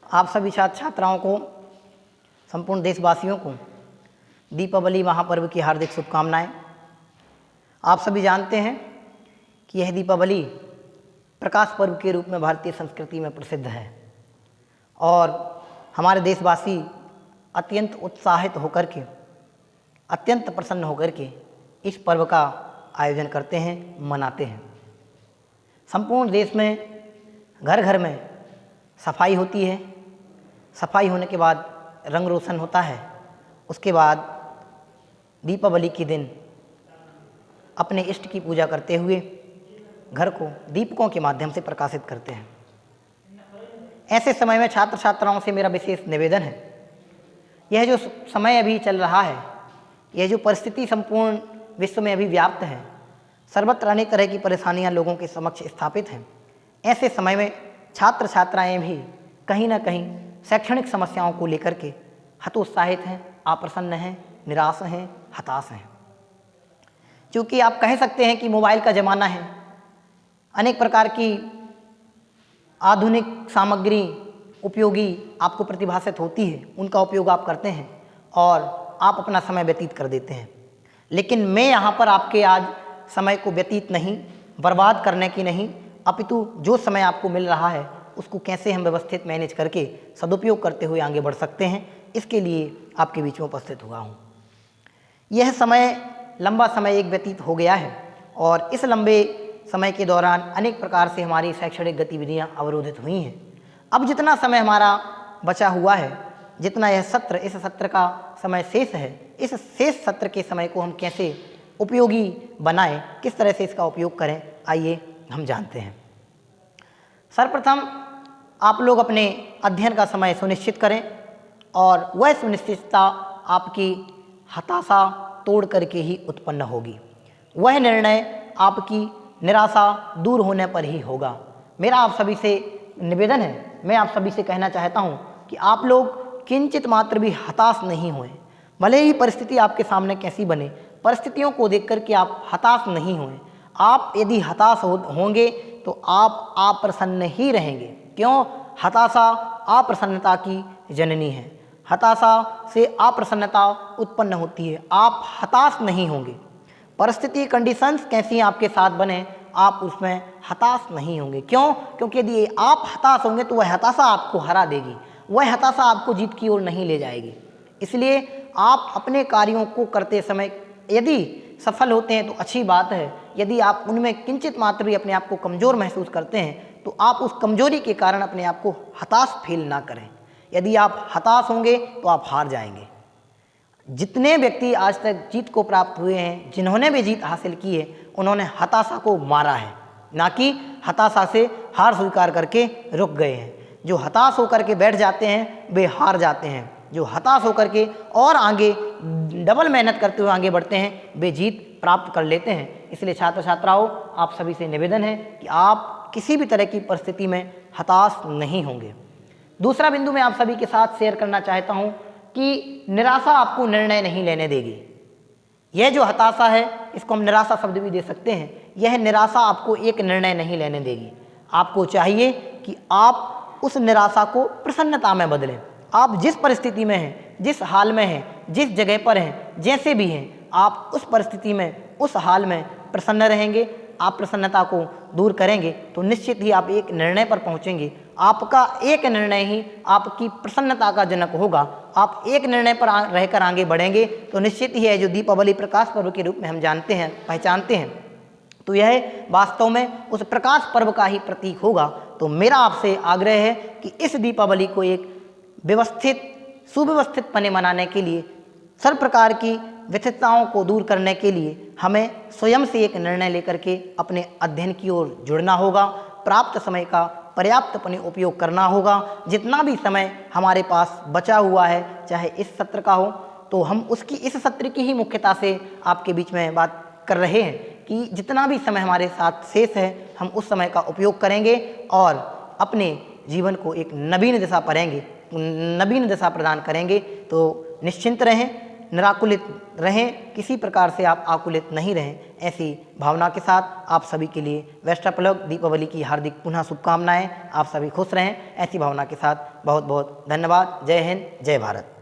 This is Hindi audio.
आप सभी छात्र छात्राओं को, संपूर्ण देशवासियों को दीपावली महापर्व की हार्दिक शुभकामनाएं। आप सभी जानते हैं कि यह दीपावली प्रकाश पर्व के रूप में भारतीय संस्कृति में प्रसिद्ध है और हमारे देशवासी अत्यंत उत्साहित होकर के, अत्यंत प्रसन्न होकर के इस पर्व का आयोजन करते हैं, मनाते हैं। संपूर्ण देश में घर घर में सफाई होती है। सफाई होने के बाद रंग रोशन होता है। उसके बाद दीपावली के दिन अपने इष्ट की पूजा करते हुए घर को दीपकों के माध्यम से प्रकाशित करते हैं। ऐसे समय में छात्र छात्राओं से मेरा विशेष निवेदन है, यह जो समय अभी चल रहा है, यह जो परिस्थिति संपूर्ण विश्व में अभी व्याप्त है, सर्वत्र अनेक तरह की परेशानियां लोगों के समक्ष स्थापित हैं। ऐसे समय में छात्र छात्राएं भी कहीं ना कहीं शैक्षणिक समस्याओं को लेकर के हतोत्साहित हैं, अप्रसन्न हैं, निराश हैं, हताश हैं। क्योंकि आप कह सकते हैं कि मोबाइल का ज़माना है, अनेक प्रकार की आधुनिक सामग्री उपयोगी आपको प्रतिभासित होती है, उनका उपयोग आप करते हैं और आप अपना समय व्यतीत कर देते हैं। लेकिन मैं यहाँ पर आपके आज समय को व्यतीत नहीं, बर्बाद करने की नहीं, अपितु जो समय आपको मिल रहा है उसको कैसे हम व्यवस्थित मैनेज करके सदुपयोग करते हुए आगे बढ़ सकते हैं, इसके लिए आपके बीच में उपस्थित हुआ हूँ। यह समय लंबा समय एक व्यतीत हो गया है और इस लंबे समय के दौरान अनेक प्रकार से हमारी शैक्षणिक गतिविधियाँ अवरोधित हुई हैं। अब जितना समय हमारा बचा हुआ है, जितना यह सत्र, इस सत्र का समय शेष है, इस शेष सत्र के समय को हम कैसे उपयोगी बनाएं, किस तरह से इसका उपयोग करें, आइए हम जानते हैं। सर्वप्रथम आप लोग अपने अध्ययन का समय सुनिश्चित करें और वह सुनिश्चितता आपकी हताशा तोड़ करके ही उत्पन्न होगी। वह निर्णय आपकी निराशा दूर होने पर ही होगा। मेरा आप सभी से निवेदन है, मैं आप सभी से कहना चाहता हूँ कि आप लोग किंचित मात्र भी हताश नहीं होएं। भले ही परिस्थिति आपके सामने कैसी बने, परिस्थितियों को देख कर के आप हताश नहीं होएं। आप यदि हताश होंगे तो आप अप्रसन्न ही रहेंगे। क्यों? हताशा अप्रसन्नता की जननी है। हताशा से अप्रसन्नता उत्पन्न होती है। आप हताश नहीं होंगे। परिस्थिति, कंडीशंस कैसी आपके साथ बने, आप उसमें हताश नहीं होंगे। क्यों? क्योंकि यदि आप हताश होंगे तो वह हताशा आपको हरा देगी, वह हताशा आपको जीत की ओर नहीं ले जाएगी। इसलिए आप अपने कार्यों को करते समय यदि सफल होते हैं तो अच्छी बात है। यदि आप उनमें किंचित मात्र भी अपने आप को कमज़ोर महसूस करते हैं तो आप उस कमजोरी के कारण अपने आप को हताश फील ना करें। यदि आप हताश होंगे तो आप हार जाएंगे। जितने व्यक्ति आज तक जीत को प्राप्त हुए हैं, जिन्होंने भी जीत हासिल की है, उन्होंने हताशा को मारा है, ना कि हताशा से हार स्वीकार करके रुक गए हैं। जो हताश होकर के बैठ जाते हैं वे हार जाते हैं। जो हताश होकर के और आगे डबल मेहनत करते हुए आगे बढ़ते हैं वे जीत प्राप्त कर लेते हैं। इसलिए छात्र छात्राओं, आप सभी से निवेदन है कि आप किसी भी तरह की परिस्थिति में हताश नहीं होंगे। दूसरा बिंदु मैं आप सभी के साथ शेयर करना चाहता हूँ कि निराशा आपको निर्णय नहीं लेने देगी। यह जो हताशा है, इसको हम निराशा शब्द भी दे सकते हैं। यह निराशा आपको एक निर्णय नहीं लेने देगी। आपको चाहिए कि आप उस निराशा को प्रसन्नता में बदलें। आप जिस परिस्थिति में हैं, जिस हाल में हैं, जिस जगह पर हैं, जैसे भी हैं, आप उस परिस्थिति में, उस हाल में प्रसन्न रहेंगे। आप प्रसन्नता को दूर करेंगे तो निश्चित ही आप एक निर्णय पर पहुंचेंगे। आपका एक निर्णय ही आपकी प्रसन्नता का जनक होगा। आप एक निर्णय पर रहकर आगे बढ़ेंगे तो निश्चित ही है जो दीपावली प्रकाश पर्व के रूप में हम जानते हैं, पहचानते हैं, तो यह वास्तव में उस प्रकाश पर्व का ही प्रतीक होगा। तो मेरा आपसे आग्रह है कि इस दीपावली को एक व्यवस्थित, सुव्यवस्थित पने मनाने के लिए, सर्व प्रकार की विचित्रताओं को दूर करने के लिए हमें स्वयं से एक निर्णय लेकर के अपने अध्ययन की ओर जुड़ना होगा। प्राप्त समय का पर्याप्तपने उपयोग करना होगा। जितना भी समय हमारे पास बचा हुआ है, चाहे इस सत्र का हो, तो हम उसकी, इस सत्र की ही मुख्यता से आपके बीच में बात कर रहे हैं कि जितना भी समय हमारे साथ शेष है, हम उस समय का उपयोग करेंगे और अपने जीवन को एक नवीन दिशा परेंगे, नवीन दिशा प्रदान करेंगे। तो निश्चिंत रहें निराकुलित रहें, किसी प्रकार से आप आकुलित नहीं रहें, ऐसी भावना के साथ आप सभी के लिए बेस्ट ऑफ लक, दीपावली की हार्दिक पुनः शुभकामनाएं। आप सभी खुश रहें, ऐसी भावना के साथ बहुत बहुत धन्यवाद। जय हिंद, जय भारत।